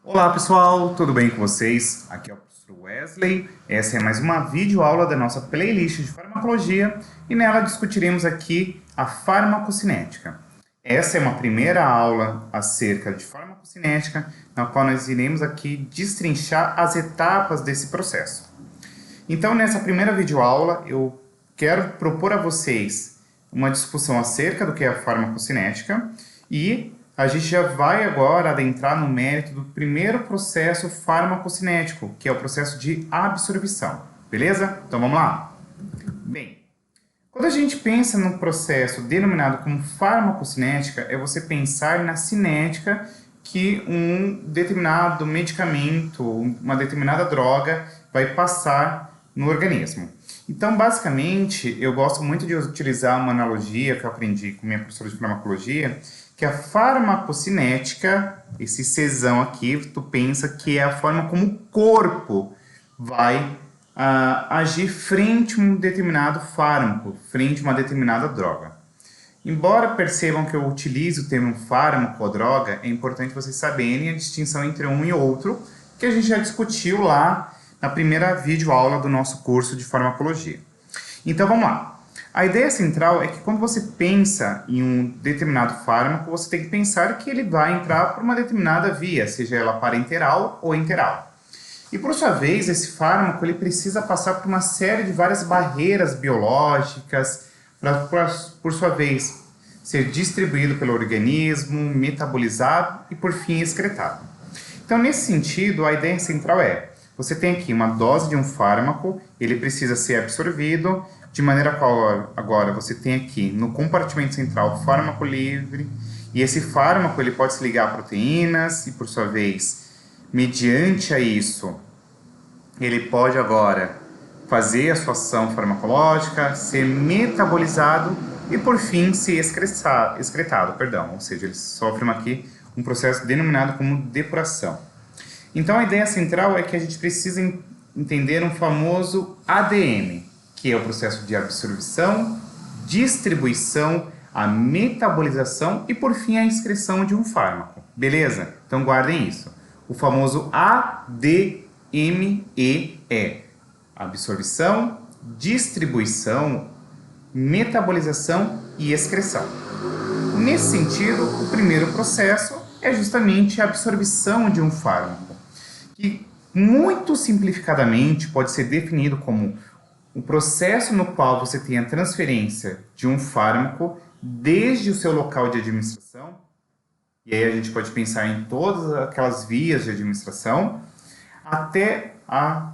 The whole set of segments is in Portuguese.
Olá pessoal, tudo bem com vocês? Aqui é o professor Wesley. Essa é mais uma videoaula da nossa playlist de farmacologia e nela discutiremos aqui a farmacocinética. Essa é uma primeira aula acerca de farmacocinética, na qual nós iremos aqui destrinchar as etapas desse processo. Então, nessa primeira videoaula, eu quero propor a vocês uma discussão acerca do que é a farmacocinética e a gente já vai agora adentrar no mérito do primeiro processo farmacocinético, que é o processo de absorção, beleza? Então vamos lá? Bem, quando a gente pensa no processo denominado como farmacocinética, é você pensar na cinética que um determinado medicamento, uma determinada droga vai passar no organismo. Então, basicamente, eu gosto muito de utilizar uma analogia que eu aprendi com minha professora de farmacologia, que a farmacocinética, esse Czão aqui, tu pensa que é a forma como o corpo vai agir frente a um determinado fármaco, frente a uma determinada droga. Embora percebam que eu utilizo o termo fármaco ou droga, é importante vocês saberem a distinção entre um e outro, que a gente já discutiu lá na primeira videoaula do nosso curso de farmacologia. Então vamos lá. A ideia central é que quando você pensa em um determinado fármaco, você tem que pensar que ele vai entrar por uma determinada via, seja ela parenteral ou enteral. E por sua vez, esse fármaco ele precisa passar por uma série de várias barreiras biológicas, para por sua vez ser distribuído pelo organismo, metabolizado e por fim excretado. Então, nesse sentido, a ideia central é: você tem aqui uma dose de um fármaco, ele precisa ser absorvido, de maneira qual agora você tem aqui no compartimento central o fármaco livre, e esse fármaco ele pode se ligar a proteínas e, por sua vez, mediante a isso, ele pode agora fazer a sua ação farmacológica, ser metabolizado e, por fim, ser excretado, ou seja, ele sofre aqui um processo denominado como depuração. Então, a ideia central é que a gente precisa entender um famoso ADM, que é o processo de absorção, distribuição, a metabolização e, por fim, a excreção de um fármaco. Beleza? Então, guardem isso. O famoso ADME é absorção, distribuição, metabolização e excreção. Nesse sentido, o primeiro processo é justamente a absorção de um fármaco, que muito simplificadamente pode ser definido como um processo no qual você tem a transferência de um fármaco desde o seu local de administração, e aí a gente pode pensar em todas aquelas vias de administração, até a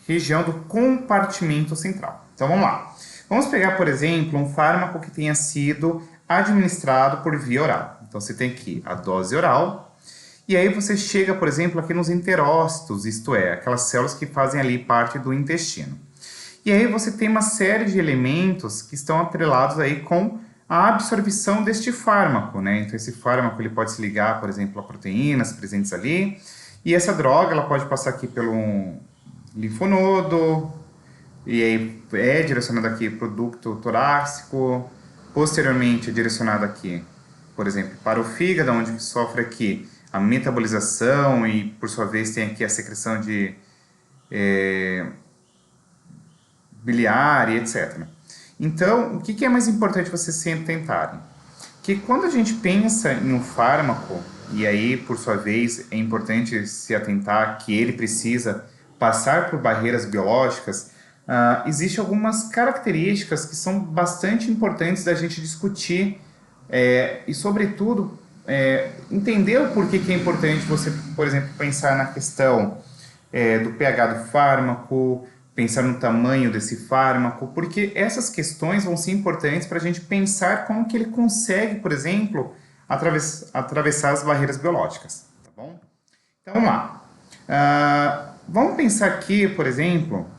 região do compartimento central. Então vamos lá. Vamos pegar, por exemplo, um fármaco que tenha sido administrado por via oral. Então você tem aqui a dose oral, e aí você chega, por exemplo, aqui nos enterócitos, isto é, aquelas células que fazem ali parte do intestino. E aí você tem uma série de elementos que estão atrelados aí com a absorção deste fármaco, né? Então esse fármaco ele pode se ligar, por exemplo, a proteínas presentes ali, e essa droga ela pode passar aqui pelo linfonodo, e aí é direcionada aqui para o ducto torácico, posteriormente é direcionada aqui, por exemplo, para o fígado, onde sofre aqui a metabolização e, por sua vez, tem aqui a secreção de biliar e etc. Então, o que é mais importante vocês sempre tentarem? Que quando a gente pensa em um fármaco, e aí, por sua vez, é importante se atentar que ele precisa passar por barreiras biológicas, existem algumas características que são bastante importantes da gente discutir e, sobretudo, entender o porquê que é importante você, por exemplo, pensar na questão do pH do fármaco, pensar no tamanho desse fármaco, porque essas questões vão ser importantes para a gente pensar como que ele consegue, por exemplo, atravessar as barreiras biológicas, tá bom? Então, vamos lá. Vamos pensar aqui, por exemplo,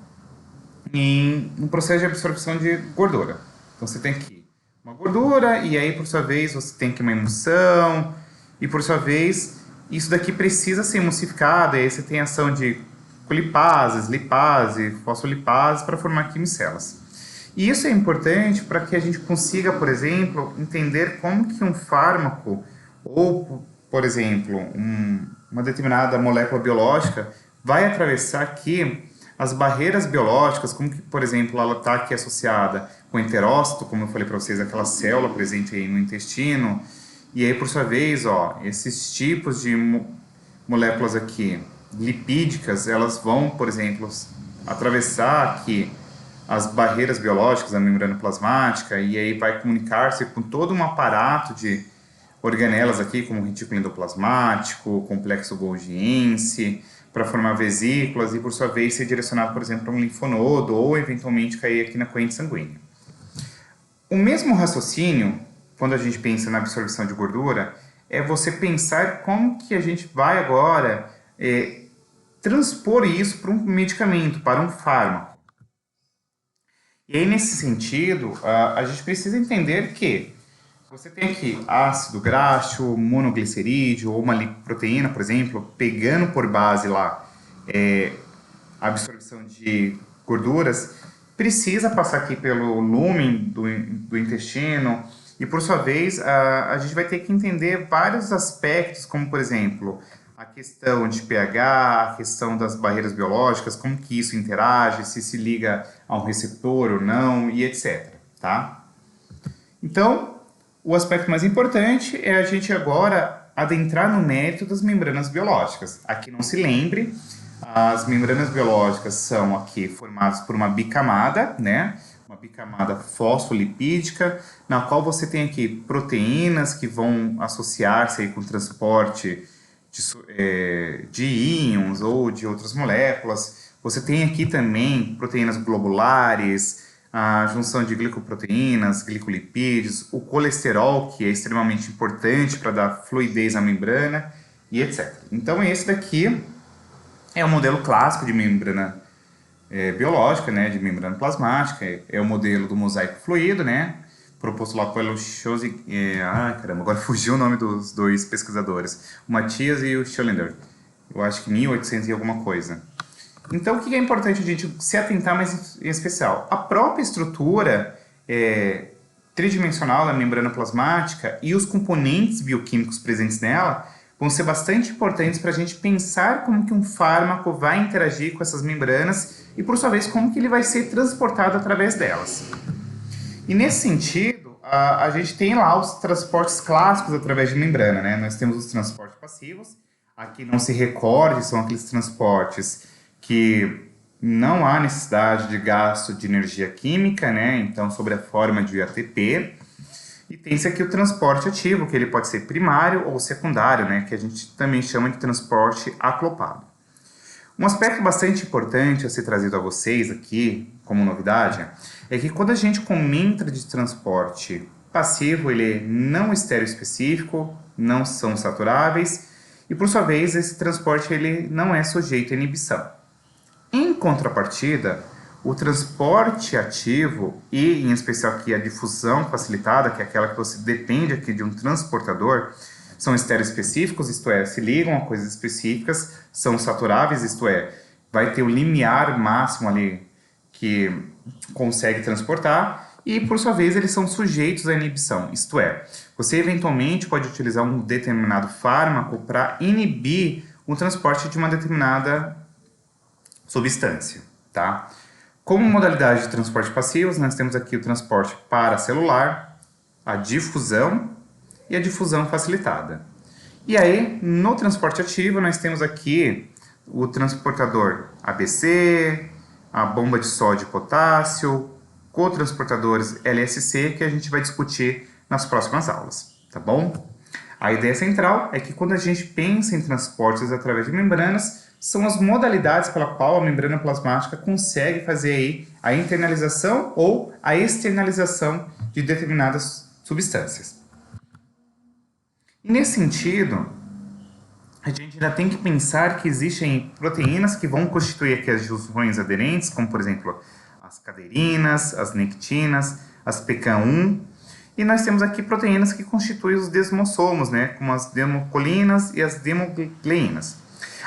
em um processo de absorção de gordura. Então, você tem aqui uma gordura, e aí, por sua vez, você tem aqui uma emulsão, e por sua vez, isso daqui precisa ser emulsificado, e aí você tem a ação de colipases, lipase, fosfolipase para formar quimicelas. E isso é importante para que a gente consiga, por exemplo, entender como que um fármaco ou, por exemplo, um uma determinada molécula biológica vai atravessar aqui as barreiras biológicas, como que, por exemplo, ela está aqui associada com o enterócito, como eu falei para vocês, aquela célula presente aí no intestino, e aí, por sua vez, ó, esses tipos de moléculas aqui lipídicas, elas vão, por exemplo, atravessar aqui as barreiras biológicas da membrana plasmática e aí vai comunicar-se com todo um aparato de organelas aqui, como o retículo endoplasmático, complexo golgiense, para formar vesículas e, por sua vez, ser direcionado, por exemplo, para um linfonodo ou, eventualmente, cair aqui na corrente sanguínea. O mesmo raciocínio, quando a gente pensa na absorção de gordura, é você pensar como que a gente vai agora transpor isso para um medicamento, para um fármaco. E aí, nesse sentido, a gente precisa entender que você tem aqui ácido graxo, monoglicerídeo ou uma lipoproteína, por exemplo, pegando por base lá a absorção de gorduras, precisa passar aqui pelo lúmen do intestino e, por sua vez, a gente vai ter que entender vários aspectos, como, por exemplo, a questão de pH, a questão das barreiras biológicas, como que isso interage, se liga a um receptor ou não, e etc. Tá? Então, o aspecto mais importante é a gente agora adentrar no mérito das membranas biológicas. Aqui não se lembre, as membranas biológicas são aqui formadas por uma bicamada, né? Uma bicamada fosfolipídica, na qual você tem aqui proteínas que vão associar-se aí com o transporte de íons ou de outras moléculas. Você tem aqui também proteínas globulares, a junção de glicoproteínas, glicolipídios, o colesterol, que é extremamente importante para dar fluidez à membrana, e etc. Então, esse daqui é o modelo clássico de membrana biológica, né, de membrana plasmática, é o modelo do mosaico fluido, né, proposto lá pelo Chose... agora fugiu o nome dos dois pesquisadores, o Matthias e o Schoellender, eu acho que 1800 e alguma coisa. Então, o que é importante a gente se atentar mais em especial? A própria estrutura tridimensional da membrana plasmática e os componentes bioquímicos presentes nela vão ser bastante importantes para a gente pensar como que um fármaco vai interagir com essas membranas e, por sua vez, como que ele vai ser transportado através delas. E, nesse sentido, a gente tem lá os transportes clássicos através de membrana, né? Nós temos os transportes passivos. Aqui, não se recorde, são aqueles transportes que não há necessidade de gasto de energia química, né? Então, sobre a forma de ATP. E tem-se aqui o transporte ativo, que ele pode ser primário ou secundário, né? Que a gente também chama de transporte acoplado. Um aspecto bastante importante a ser trazido a vocês aqui, como novidade, é que quando a gente comenta de transporte passivo, ele é não estereoespecífico, não são saturáveis, e por sua vez, esse transporte ele não é sujeito à inibição. Em contrapartida, o transporte ativo e, em especial aqui, a difusão facilitada, que é aquela que você depende aqui de um transportador, são estereoespecíficos, isto é, se ligam a coisas específicas, são saturáveis, isto é, vai ter o limiar máximo ali que consegue transportar, e, por sua vez, eles são sujeitos à inibição, isto é, você eventualmente pode utilizar um determinado fármaco para inibir o transporte de uma determinada substância, tá? Como modalidade de transporte passivos, nós temos aqui o transporte paracelular, a difusão e a difusão facilitada. E aí, no transporte ativo, nós temos aqui o transportador ABC, a bomba de sódio e potássio, cotransportadores LSC, que a gente vai discutir nas próximas aulas, tá bom? A ideia central é que quando a gente pensa em transportes através de membranas, são as modalidades pela qual a membrana plasmática consegue fazer aí a internalização ou a externalização de determinadas substâncias. E nesse sentido, a gente ainda tem que pensar que existem proteínas que vão constituir aqui as junções aderentes, como por exemplo as caderinas, as nectinas, as PK1, e nós temos aqui proteínas que constituem os desmossomos, né, como as democolinas e as demogleinas.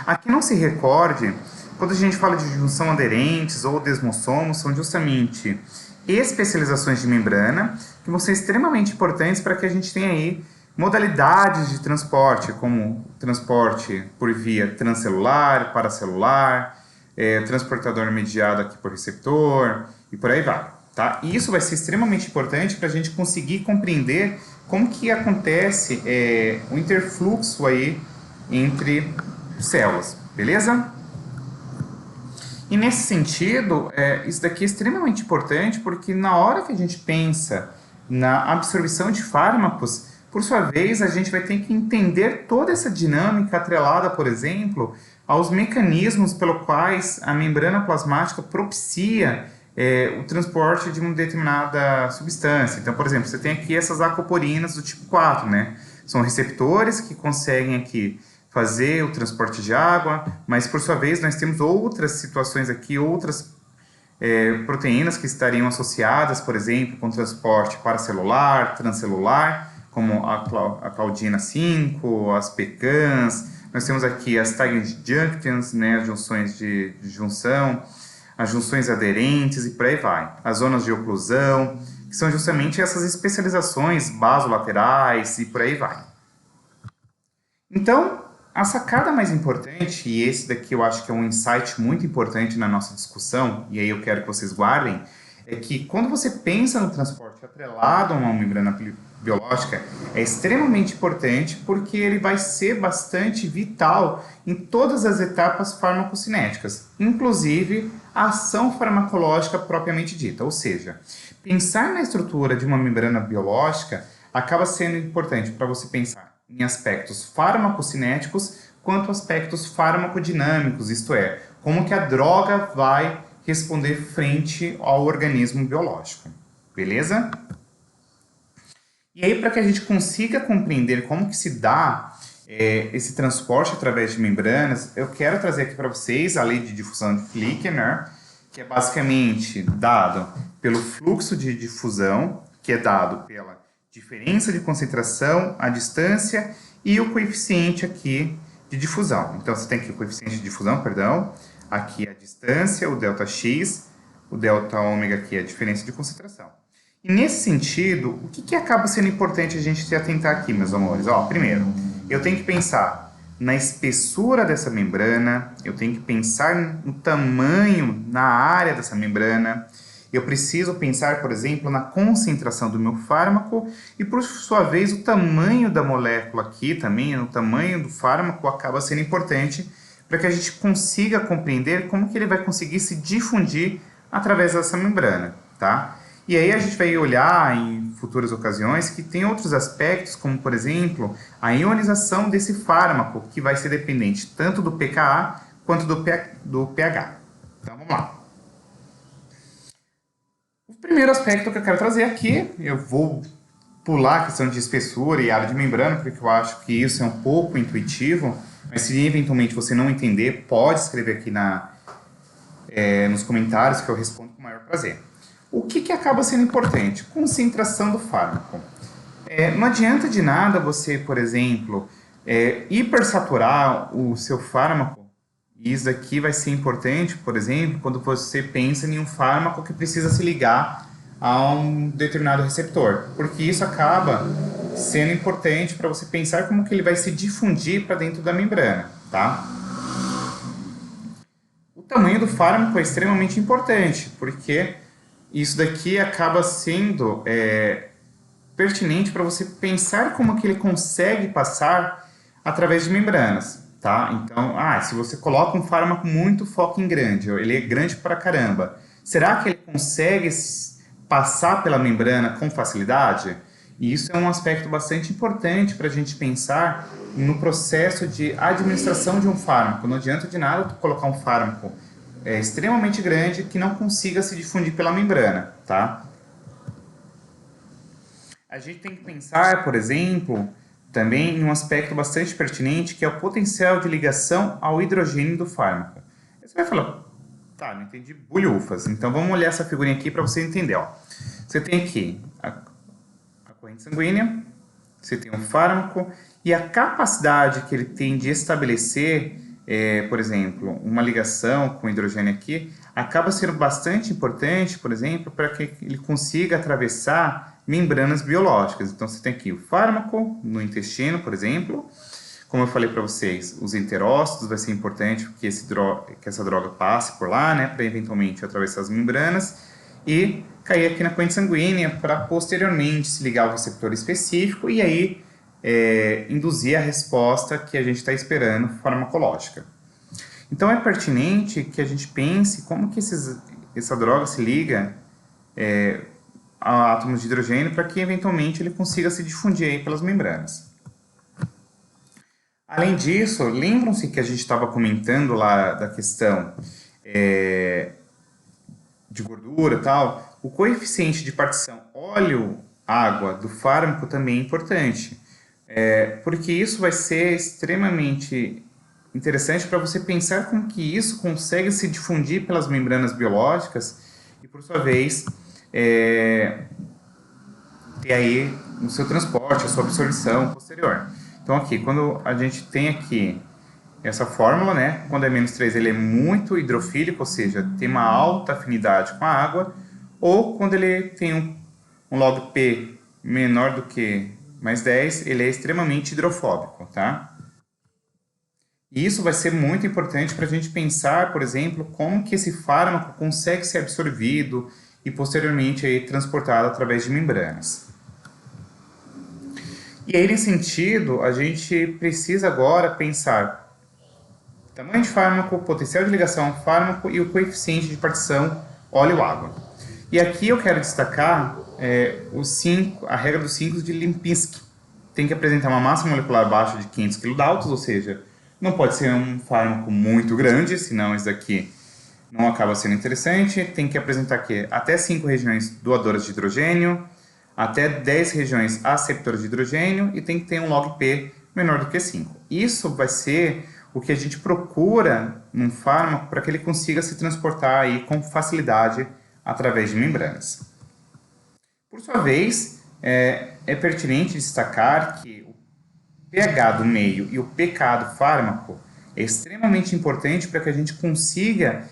Aqui não se recorde, quando a gente fala de junção aderentes ou desmossomos, são justamente especializações de membrana que vão ser extremamente importantes para que a gente tenha aí modalidades de transporte, como transporte por via transcelular, paracelular, transportador mediado aqui por receptor e por aí vai. Tá? E isso vai ser extremamente importante para a gente conseguir compreender como que acontece o interfluxo aí entre células, beleza? E nesse sentido, isso daqui é extremamente importante porque na hora que a gente pensa na absorção de fármacos, por sua vez, a gente vai ter que entender toda essa dinâmica atrelada, por exemplo, aos mecanismos pelos quais a membrana plasmática propicia o transporte de uma determinada substância. Então, por exemplo, você tem aqui essas aquaporinas do tipo 4, né? São receptores que conseguem aqui fazer o transporte de água, mas por sua vez nós temos outras situações aqui, outras proteínas que estariam associadas, por exemplo, com transporte paracelular, transcelular, como a Claudina 5, as PECANs, nós temos aqui as Tiger Junctions, né, as junções de junção, as junções aderentes e por aí vai. As zonas de oclusão, que são justamente essas especializações basolaterais e por aí vai. Então, a sacada mais importante, e esse daqui eu acho que é um insight muito importante na nossa discussão, e aí eu quero que vocês guardem, é que quando você pensa no transporte atrelado a uma membrana biológica, é extremamente importante porque ele vai ser bastante vital em todas as etapas farmacocinéticas, inclusive a ação farmacológica propriamente dita. Ou seja, pensar na estrutura de uma membrana biológica acaba sendo importante para você pensar em aspectos farmacocinéticos quanto aspectos farmacodinâmicos, isto é, como que a droga vai responder frente ao organismo biológico. Beleza? E aí, para que a gente consiga compreender como que se dá esse transporte através de membranas, eu quero trazer aqui para vocês a lei de difusão de Flickner, que é basicamente dado pelo fluxo de difusão, que é dado pela diferença de concentração, a distância e o coeficiente aqui de difusão. Então, você tem aqui o coeficiente de difusão, perdão, aqui a distância, o ΔX, o ΔΩ aqui é a diferença de concentração. E nesse sentido, o que acaba sendo importante a gente se atentar aqui, meus amores? Ó, primeiro, eu tenho que pensar na espessura dessa membrana, eu tenho que pensar no tamanho, na área dessa membrana, eu preciso pensar, por exemplo, na concentração do meu fármaco e, por sua vez, o tamanho da molécula aqui também, o tamanho do fármaco acaba sendo importante para que a gente consiga compreender como que ele vai conseguir se difundir através dessa membrana, tá? E aí a gente vai olhar em futuras ocasiões que tem outros aspectos, como, por exemplo, a ionização desse fármaco, que vai ser dependente tanto do pKa quanto do pH. Então, vamos lá. O primeiro aspecto que eu quero trazer aqui, eu vou pular a questão de espessura e área de membrana, porque eu acho que isso é um pouco intuitivo, mas se eventualmente você não entender, pode escrever aqui nos comentários que eu respondo com o maior prazer. O que acaba sendo importante? Concentração do fármaco. Não adianta de nada você, por exemplo, hipersaturar o seu fármaco. E isso aqui vai ser importante, por exemplo, quando você pensa em um fármaco que precisa se ligar a um determinado receptor. Porque isso acaba sendo importante para você pensar como que ele vai se difundir para dentro da membrana, tá? O tamanho do fármaco é extremamente importante, porque isso daqui acaba sendo pertinente para você pensar como que ele consegue passar através de membranas, tá? Então, se você coloca um fármaco muito fucking grande, ele é grande pra caramba, será que ele consegue passar pela membrana com facilidade? E isso é um aspecto bastante importante para a gente pensar no processo de administração de um fármaco. Não adianta de nada tu colocar um fármaco extremamente grande que não consiga se difundir pela membrana, tá? A gente tem que pensar, por exemplo, também em um aspecto bastante pertinente, que é o potencial de ligação ao hidrogênio do fármaco. Você vai falar, tá, não entendi bulhufas. Então vamos olhar essa figurinha aqui para você entender. Ó. Você tem aqui a corrente sanguínea, você tem um fármaco e a capacidade que ele tem de estabelecer por exemplo, uma ligação com hidrogênio aqui, acaba sendo bastante importante, por exemplo, para que ele consiga atravessar membranas biológicas. Então, você tem aqui o fármaco no intestino, por exemplo. Como eu falei para vocês, os enterócitos vai ser importante que essa droga passe por lá, né, para eventualmente atravessar as membranas e cair aqui na corrente sanguínea para posteriormente se ligar ao receptor específico e aí induzir a resposta que a gente está esperando farmacológica. Então é pertinente que a gente pense como que essa droga se liga a átomos de hidrogênio para que eventualmente ele consiga se difundir aí pelas membranas. Além disso, lembram-se que a gente estava comentando lá da questão de gordura e tal? O coeficiente de partição óleo-água do fármaco também é importante, porque isso vai ser extremamente interessante para você pensar como que isso consegue se difundir pelas membranas biológicas e, por sua vez, ter aí o seu transporte, a sua absorção posterior. Então aqui, quando a gente tem aqui essa fórmula, né, quando é menos 3 ele é muito hidrofílico, ou seja, tem uma alta afinidade com a água, ou quando ele tem um log P menor do que mais 10, ele é extremamente hidrofóbico, tá? E isso vai ser muito importante para a gente pensar, por exemplo, como que esse fármaco consegue ser absorvido e posteriormente aí, transportado através de membranas. E aí, nesse sentido, a gente precisa agora pensar tamanho de fármaco, potencial de ligação ao fármaco e o coeficiente de partição óleo-água. E aqui eu quero destacar a regra dos 5 de Lipinski. Tem que apresentar uma massa molecular abaixo de 500 kDa, ou seja, não pode ser um fármaco muito grande, senão isso daqui não acaba sendo interessante. Tem que apresentar aqui até 5 regiões doadoras de hidrogênio, até 10 regiões aceptoras de hidrogênio e tem que ter um log P menor do que 5. Isso vai ser o que a gente procura num fármaco para que ele consiga se transportar aí com facilidade através de membranas. Por sua vez, é pertinente destacar que o pH do meio e o pK do fármaco é extremamente importante para que a gente consiga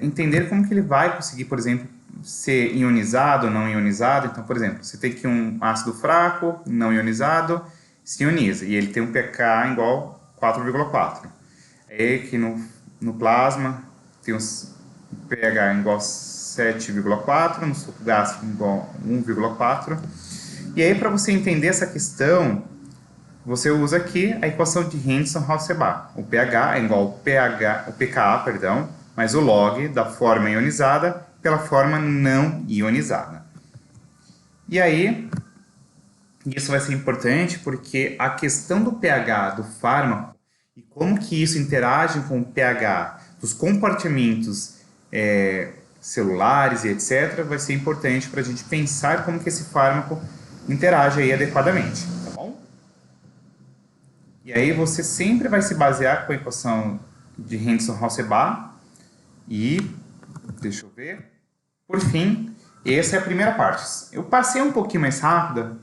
entender como que ele vai conseguir, por exemplo, ser ionizado ou não ionizado. Então, por exemplo, você tem aqui um ácido fraco, não ionizado, se ioniza, e ele tem um pK igual 4,4. Aí aqui no plasma tem um pH igual 7,4, no suco gástrico igual 1,4. E aí, para você entender essa questão, você usa aqui a equação de Henderson-Hausebach. O pH é igual ao pKa, perdão, mas o log da forma ionizada pela forma não ionizada. E aí, isso vai ser importante porque a questão do pH do fármaco e como que isso interage com o pH dos compartimentos celulares e etc. vai ser importante para a gente pensar como que esse fármaco interage aí adequadamente, tá bom? E aí você sempre vai se basear com a equação de Henderson-Hausebach e, deixa eu ver, por fim, essa é a primeira parte. Eu passei um pouquinho mais rápida,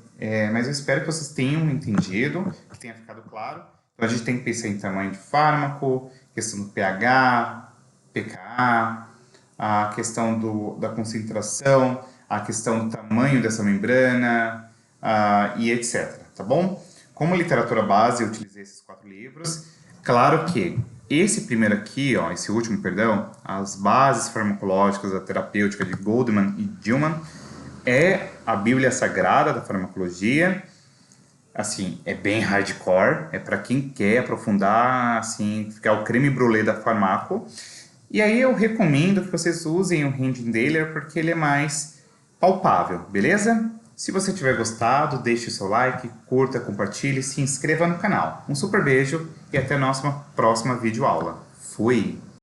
mas eu espero que vocês tenham entendido, que tenha ficado claro. Então a gente tem que pensar em tamanho de fármaco, questão do pH, pKa, a questão da concentração, a questão do tamanho dessa membrana e etc. Tá bom? Como literatura base, eu utilizei esses 4 livros. Claro que esse primeiro aqui, ó, esse último, perdão, As Bases Farmacológicas da Terapêutica de Goldman e Dillman, é a Bíblia Sagrada da Farmacologia. Assim, é bem hardcore, é para quem quer aprofundar, assim, ficar o creme brulee da farmaco. E aí eu recomendo que vocês usem o Rendindaler porque ele é mais palpável, beleza? Se você tiver gostado, deixe o seu like, curta, compartilhe, se inscreva no canal. Um super beijo e até a nossa próxima videoaula. Fui!